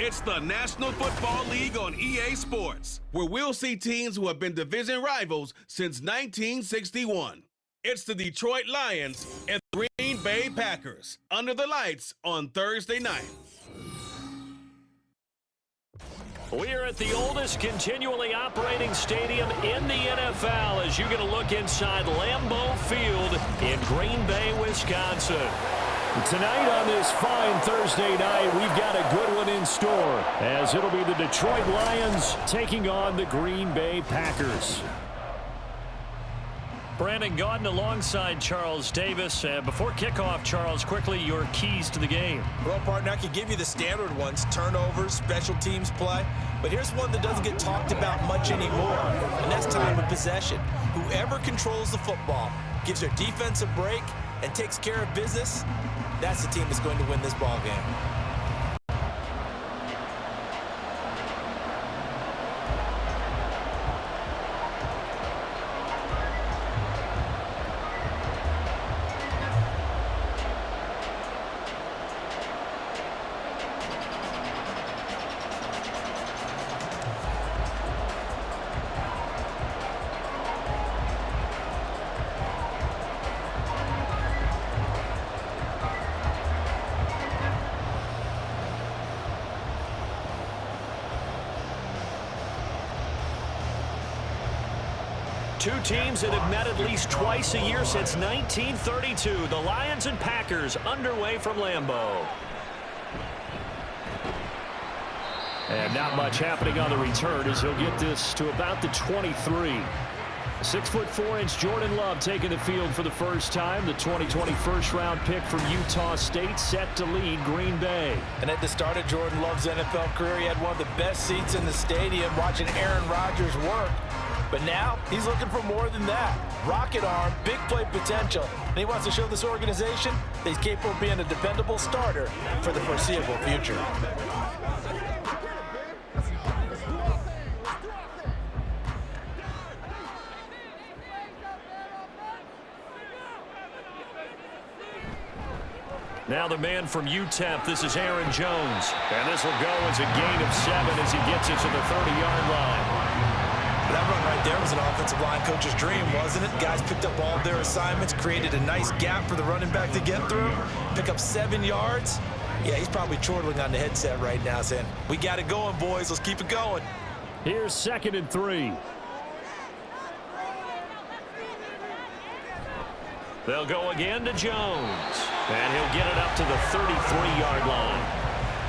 It's the National Football League on EA Sports, where we'll see teams who have been division rivals since 1961. It's the Detroit Lions and the Green Bay Packers under the lights on Thursday night. We're at the oldest continually operating stadium in the NFL as you get a look inside Lambeau Field in Green Bay, Wisconsin. Tonight on this fine Thursday night, we've got a good one in store as it'll be the Detroit Lions taking on the Green Bay Packers. Brandon Gaudin alongside Charles Davis. Before kickoff, Charles, quickly your keys to the game. Well, partner, I could give you the standard ones, turnovers, special teams play. But here's one that doesn't get talked about much anymore, and that's time of possession. Whoever controls the football, gives their defense a break, and takes care of business, that's the team that's going to win this ball game. Two teams that have met at least twice a year since 1932. The Lions and Packers underway from Lambeau. And not much happening on the return as he'll get this to about the 23. 6'4" Jordan Love taking the field for the first time. The 2020 first-round pick from Utah State set to lead Green Bay. And at the start of Jordan Love's NFL career, he had one of the best seats in the stadium watching Aaron Rodgers work. But now, he's looking for more than that. Rocket arm, big play potential. And he wants to show this organization that he's capable of being a dependable starter for the foreseeable future. Now the man from UTEP, this is Aaron Jones. And this will go as a gain of 7 as he gets it to the 30-yard line. That run right there was an offensive line coach's dream, wasn't it? Guys picked up all of their assignments, created a nice gap for the running back to get through, pick up 7 yards. Yeah, he's probably chortling on the headset right now saying, we got it going, boys. Let's keep it going. Here's 2nd and 3. They'll go again to Jones. And he'll get it up to the 33-yard line.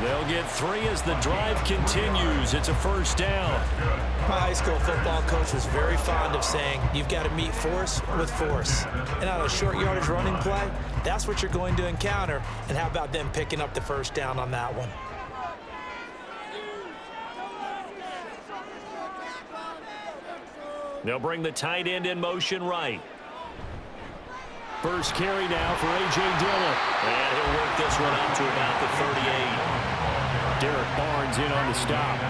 They'll get 3 as the drive continues. It's a first down. My high school football coach was very fond of saying, you've got to meet force with force. And on a short yardage running play, that's what you're going to encounter. And how about them picking up the first down on that one? They'll bring the tight end in motion right. First carry now for A.J. Dillon. And he'll work this one out to about the 38. Derek Barnes in on the stop.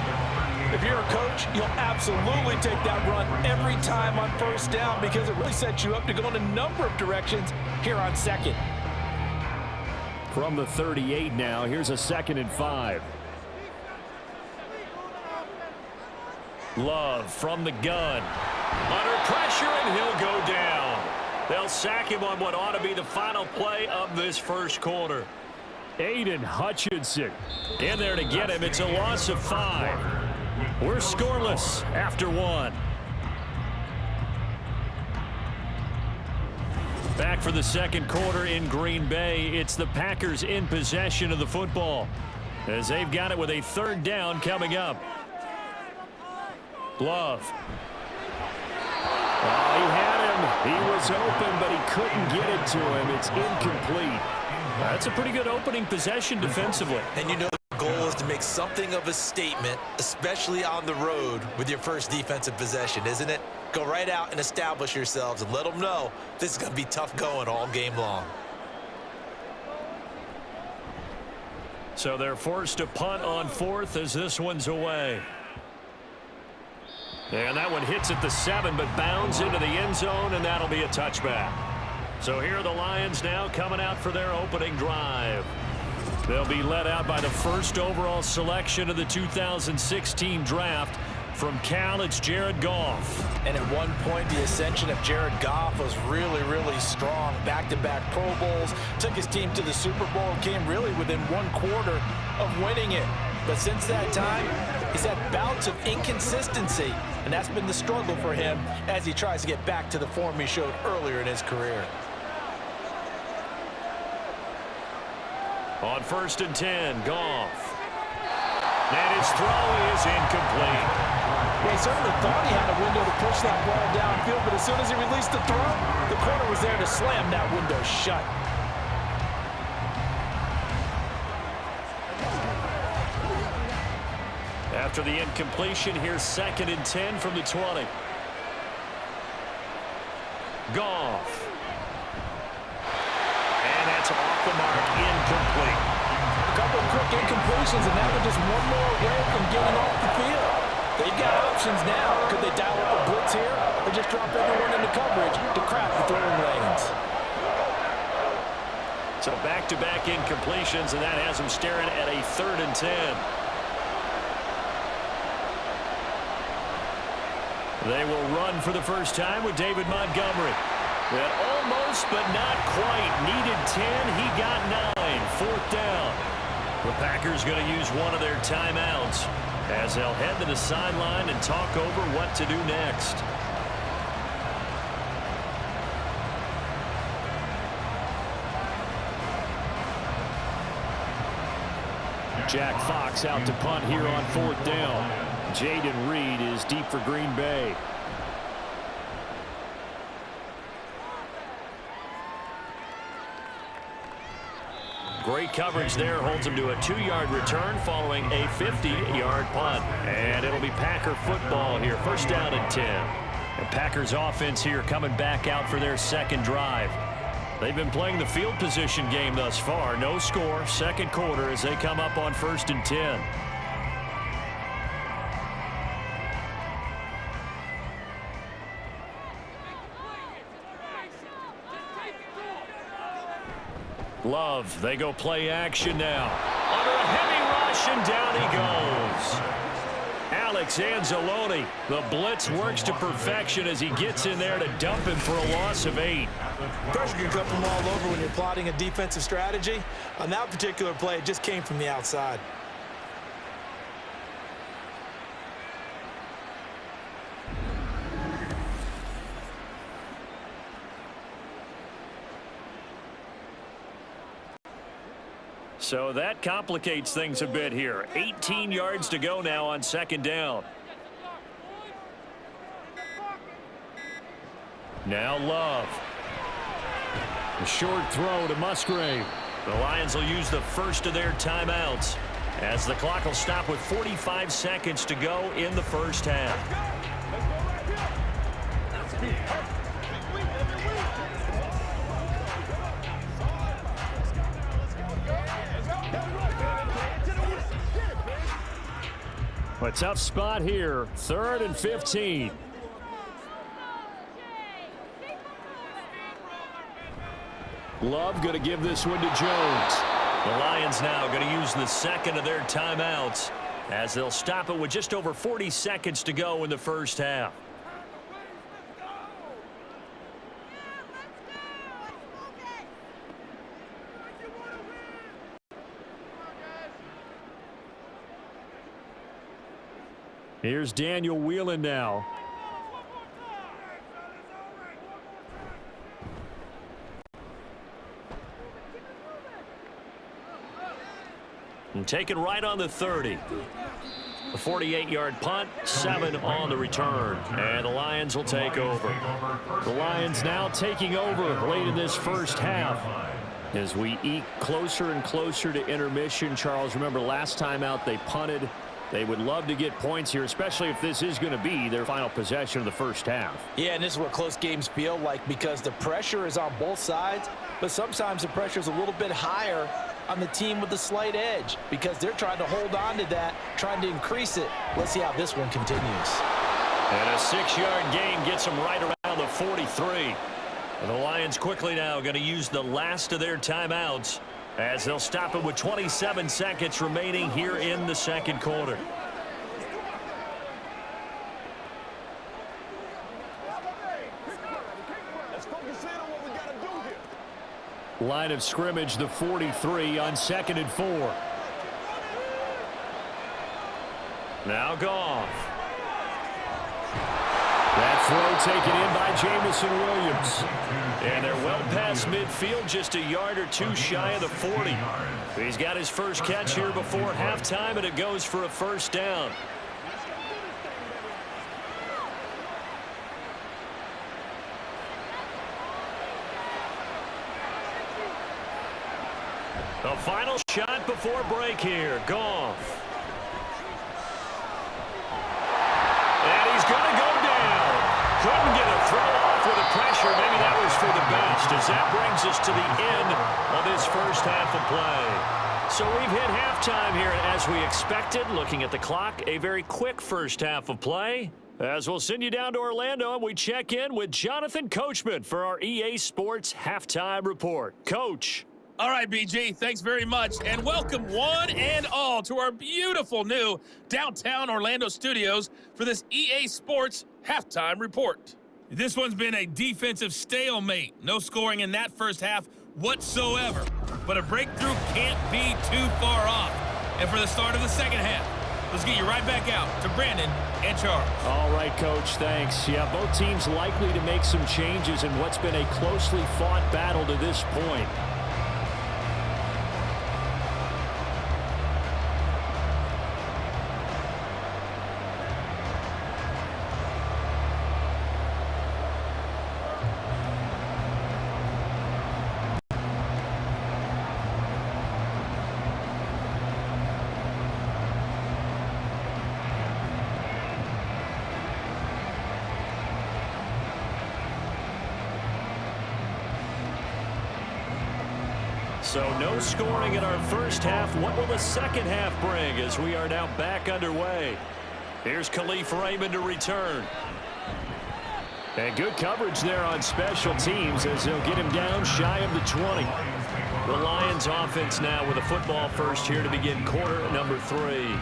If you're a coach, you'll absolutely take that run every time on first down because it really sets you up to go in a number of directions here on second. From the 38 now, here's a 2nd and 5. Love from the gun. Under pressure, and he'll go down. They'll sack him on what ought to be the final play of this first quarter. Aiden Hutchinson in there to get him. It's a loss of 5. We're scoreless after 1. Back for the second quarter in Green Bay. It's the Packers in possession of the football as they've got it with a 3rd down coming up. Love. Oh, he had him. He was open, but he couldn't get it to him. It's incomplete. That's a pretty good opening possession defensively. And you know the goal is to make something of a statement, especially on the road with your first defensive possession, isn't it? Go right out and establish yourselves and let them know this is going to be tough going all game long. So they're forced to punt on 4th as this one's away. And that one hits at the 7, but bounds into the end zone, and that'll be a touchback. So here are the Lions now coming out for their opening drive. They'll be led out by the first overall selection of the 2016 draft. From Cal, it's Jared Goff. And at one point, the ascension of Jared Goff was really, really strong. Back-to-back Pro Bowls, took his team to the Super Bowl, and came really within one quarter of winning it. But since that time, he's had bouts of inconsistency, and that's been the struggle for him as he tries to get back to the form he showed earlier in his career. On 1st and 10, Goff. And his throw is incomplete. Well, he certainly thought he had a window to push that ball downfield, but as soon as he released the throw, the corner was there to slam that window shut. After the incompletion, here's 2nd and 10 from the 20. Goff. And that's off the mark, incomplete. A couple of quick incompletions, and now they're just one more away from getting off the field. They've got options now. Could they dial up a blitz here, or just drop everyone into coverage to crack the throwing lanes? So back-to-back incompletions, and that has them staring at a 3rd and 10. They will run for the first time with David Montgomery. That almost, but not quite. Needed 10. He got 9. 4th down. The Packers going to use one of their timeouts as they'll head to the sideline and talk over what to do next. Jack Fox out to punt here on 4th down. Jaden Reed is deep for Green Bay. Great coverage there, holds him to a 2-yard return following a 50-yard punt. And it'll be Packer football here, 1st down and 10. The Packers offense here coming back out for their 2nd drive. They've been playing the field position game thus far. No score, 2nd quarter as they come up on 1st and 10. Love, they go play action now. Under a heavy rush, and down he goes. Alex Anzalone, the blitz works to perfection as he gets in there to dump him for a loss of 8. Pressure can come from all over when you're plotting a defensive strategy. On that particular play, it just came from the outside. So that complicates things a bit here. 18 yards to go now on 2nd down. Now Love. A short throw to Musgrave. The Lions will use the first of their timeouts as the clock will stop with 45 seconds to go in the 1st half. A tough spot here, 3rd and 15. Love going to give this one to Jones. The Lions now going to use the 2nd of their timeouts as they'll stop it with just over 40 seconds to go in the 1st half. Here's Daniel Whelan now. And taken right on the 30. A 48-yard punt, 7 on the return. And the Lions will take over. The Lions now taking over late in this 1st half. As we eke closer and closer to intermission. Charles, remember last time out they punted. They would love to get points here, especially if this is going to be their final possession of the 1st half. Yeah, and this is what close games feel like because the pressure is on both sides, but sometimes the pressure is a little bit higher on the team with the slight edge because they're trying to hold on to that, trying to increase it. Let's see how this one continues. And a 6-yard gain gets them right around the 43. And the Lions quickly now going to use the last of their timeouts as they'll stop it with 27 seconds remaining here in the second quarter. Line of scrimmage, the 43 on 2nd and 4. Now Goff. That throw taken in by Jamison Williams. And they're well past midfield, just a yard or two shy of the 40. He's got his first catch here before halftime, and it goes for a first down. The final shot before break here. Goff. And he's going to go down. Couldn't get a throw off with the pressure. Maybe that was for the best, as that brings us to the end of this first half of play. So we've hit halftime here as we expected. Looking at the clock, a very quick first half of play. As we'll send you down to Orlando, and we check in with Jonathan Coachman for our EA Sports Halftime Report. Coach. All right, BG, thanks very much, and welcome one and all to our beautiful new downtown Orlando studios for this EA Sports Halftime Report. This one's been a defensive stalemate. No scoring in that first half whatsoever, but a breakthrough can't be too far off. And for the start of the second half, let's get you right back out to Brandon and Charles. All right, Coach, thanks. Yeah, both teams likely to make some changes in what's been a closely fought battle to this point. So no scoring in our first half. What will the second half bring as we are now back underway? Here's Khalif Raymond to return. And good coverage there on special teams as they'll get him down shy of the 20. The Lions offense now with a football first here to begin quarter number 3.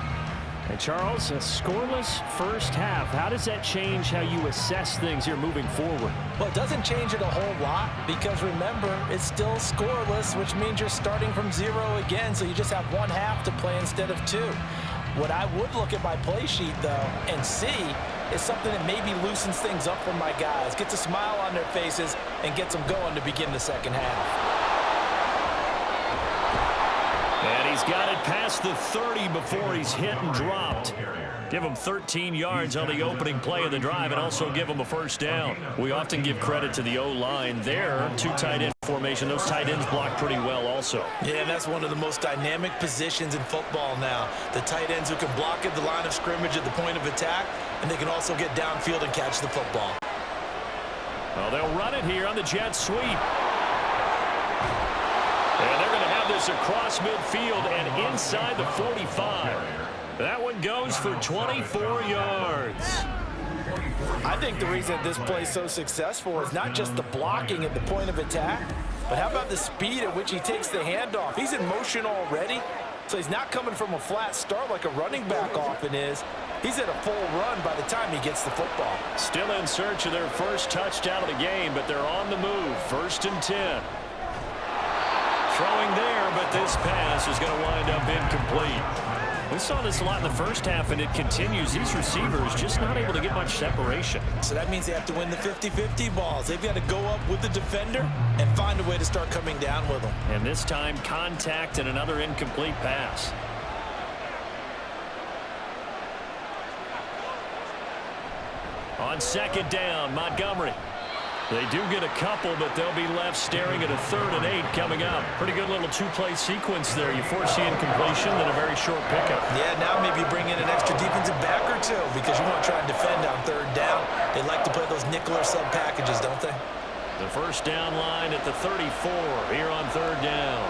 And Charles, a scoreless first half. How does that change how you assess things here moving forward? Well, it doesn't change it a whole lot because, remember, it's still scoreless, which means you're starting from 0 again, so you just have one half to play instead of 2. What I would look at my play sheet, though, and see is something that maybe loosens things up for my guys, gets a smile on their faces, and gets them going to begin the second half. And he's got it past the 30 before he's hit and dropped. Give him 13 yards on the opening play of the drive and also give him a first down. We often give credit to the O-line there. 2 tight end formation. Those tight ends block pretty well also. Yeah, and that's one of the most dynamic positions in football now. The tight ends who can block at the line of scrimmage at the point of attack, and they can also get downfield and catch the football. Well, they'll run it here on the jet sweep. And they're going to have this across midfield and inside the 45. That one goes for 24 yards. I think the reason this play is so successful is not just the blocking at the point of attack, but how about the speed at which he takes the handoff? He's in motion already, so he's not coming from a flat start like a running back often is. He's at a full run by the time he gets the football. Still in search of their first touchdown of the game, but they're on the move. 1st and 10. Throwing there, but this pass is going to wind up incomplete. We saw this a lot in the first half, and it continues. These receivers just not able to get much separation. So that means they have to win the 50-50 balls. They've got to go up with the defender and find a way to start coming down with them. And this time, contact and another incomplete pass. On 2nd down, Montgomery. They do get a couple, but they'll be left staring at a 3rd and 8 coming up. Pretty good little 2-play sequence there. You force the incompletion, then a very short pickup. Yeah, now maybe bring in an extra defensive back or 2 because you want to try and defend on 3rd down. They like to play those nickel or sub packages, don't they? The first down line at the 34 here on 3rd down.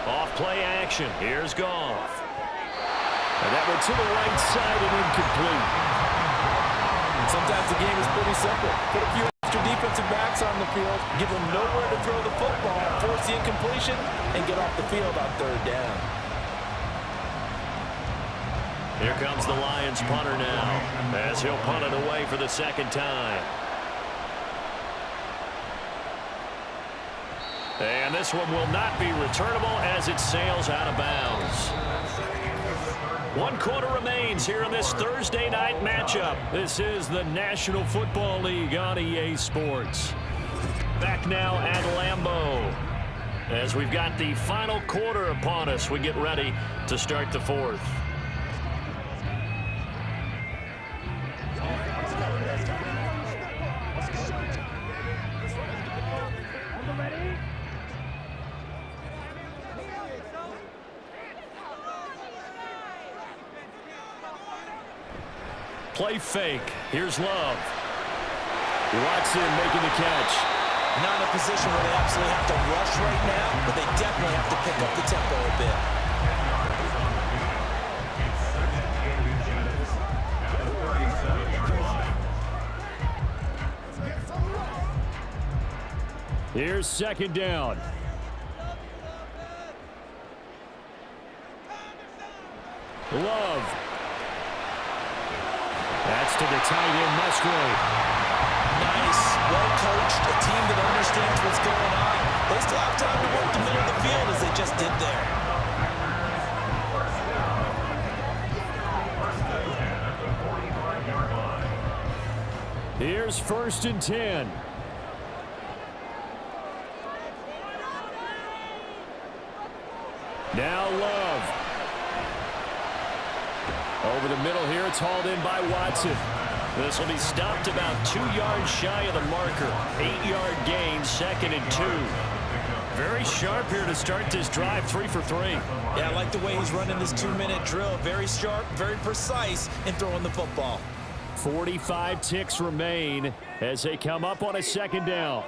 Off play action. Here's Goff. And that one to the right side and incomplete. Sometimes the game is pretty simple. Put a few extra defensive backs on the field, give them nowhere to throw the football, force the incompletion, and get off the field on third down. Here comes the Lions punter now, as he'll punt it away for the second time. And this one will not be returnable as it sails out of bounds. 1 quarter remains here in this Thursday night matchup. This is the National Football League on EA Sports. Back now at Lambeau. As we've got the final quarter upon us, we get ready to start the fourth. Play fake. Here's Love. Watson making the catch. Not in a position where they absolutely have to rush right now, but they definitely have to pick up the tempo a bit. Here's second down. Love. That's to the tight end, Musgrave. Nice. Well coached. A team that understands what's going on. They still have time to work the middle of the field as they just did there. Here's 1st and 10. Now Love. Over the middle here, it's hauled in by Watson. This will be stopped about 2 yards shy of the marker. 8-yard gain, 2nd and 2. Very sharp here to start this drive, 3 for 3. Yeah, I like the way he's running this 2-minute drill. Very sharp, very precise in throwing the football. 45 ticks remain as they come up on a second down.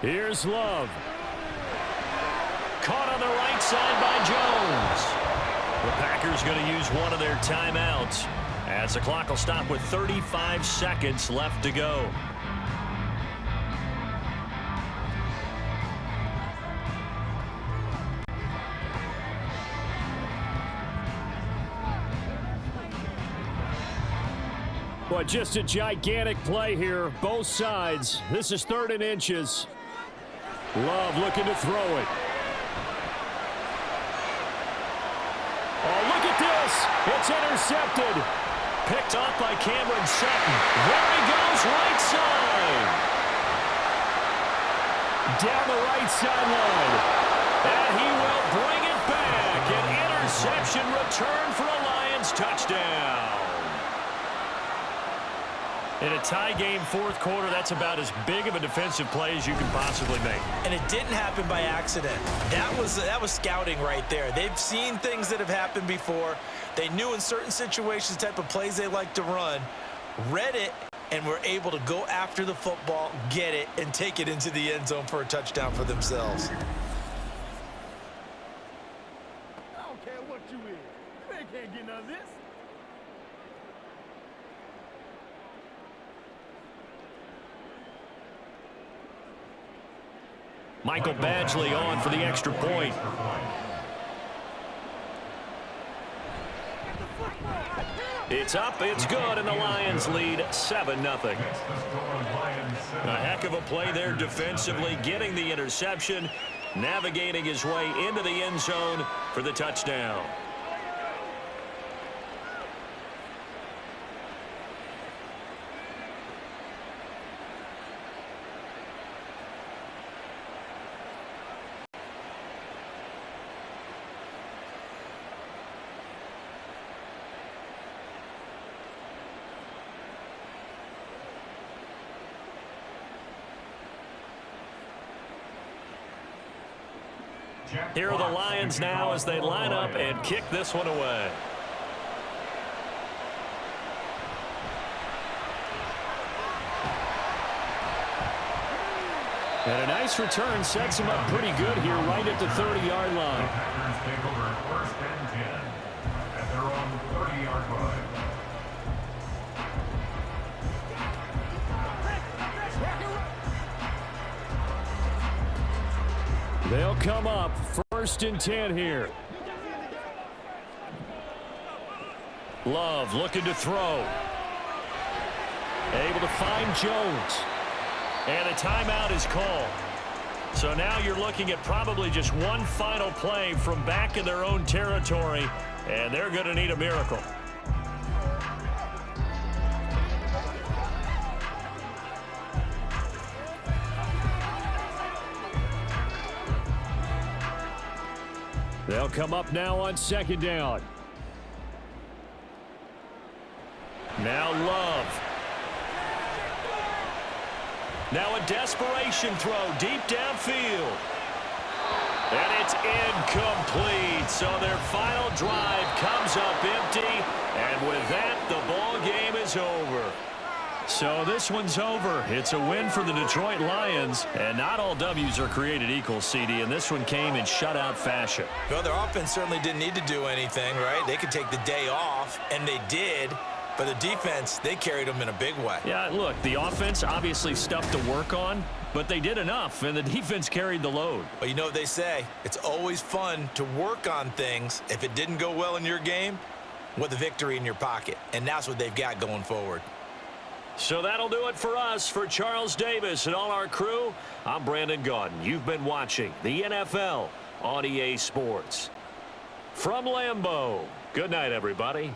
Here's Love. Caught on the right side by Jones. The Packers going to use one of their timeouts as the clock will stop with 35 seconds left to go. Boy, just a gigantic play here, both sides. This is 3rd and inches. Love looking to throw it. Oh, look at this. It's intercepted. Picked off by Cameron Sutton. There he goes, right side. Down the right sideline. And he will bring it back. An interception return for a Lions touchdown. In a tie game, 4th quarter, that's about as big of a defensive play as you can possibly make. And it didn't happen by accident. That was scouting right there. They've seen things that have happened before. They knew in certain situations the type of plays they like to run, read it, and were able to go after the football, get it, and take it into the end zone for a touchdown for themselves. I don't care what you is. You can't get none of this. Michael Badgley on for the extra point. It's up, it's good, and the Lions lead 7-0. A heck of a play there defensively, getting the interception, navigating his way into the end zone for the touchdown. Here are the Lions now as they line up and kick this one away. And a nice return sets him up pretty good here right at the 30-yard line. Packers take over 1st and 10 at their own 30-yard line. They'll come up 1st and 10 here. Love looking to throw. Able to find Jones. And a timeout is called. So now you're looking at probably just one final play from back in their own territory, and they're going to need a miracle. They'll come up now on 2nd down. Now Love. Now a desperation throw deep downfield. And it's incomplete. So their final drive comes up empty. And with that, the ball game is over. So this one's over. It's a win for the Detroit Lions. And not all W's are created equal, CD. And this one came in shutout fashion. Well, their offense certainly didn't need to do anything, right? They could take the day off, and they did. But the defense, they carried them in a big way. Yeah, look, the offense obviously stuff to work on, but they did enough, and the defense carried the load. Well, you know what they say. It's always fun to work on things. If it didn't go well in your game, with a victory in your pocket. And that's what they've got going forward. So that'll do it for us. For Charles Davis and all our crew, I'm Brandon Gaudin. You've been watching the NFL on EA Sports. From Lambeau, good night, everybody.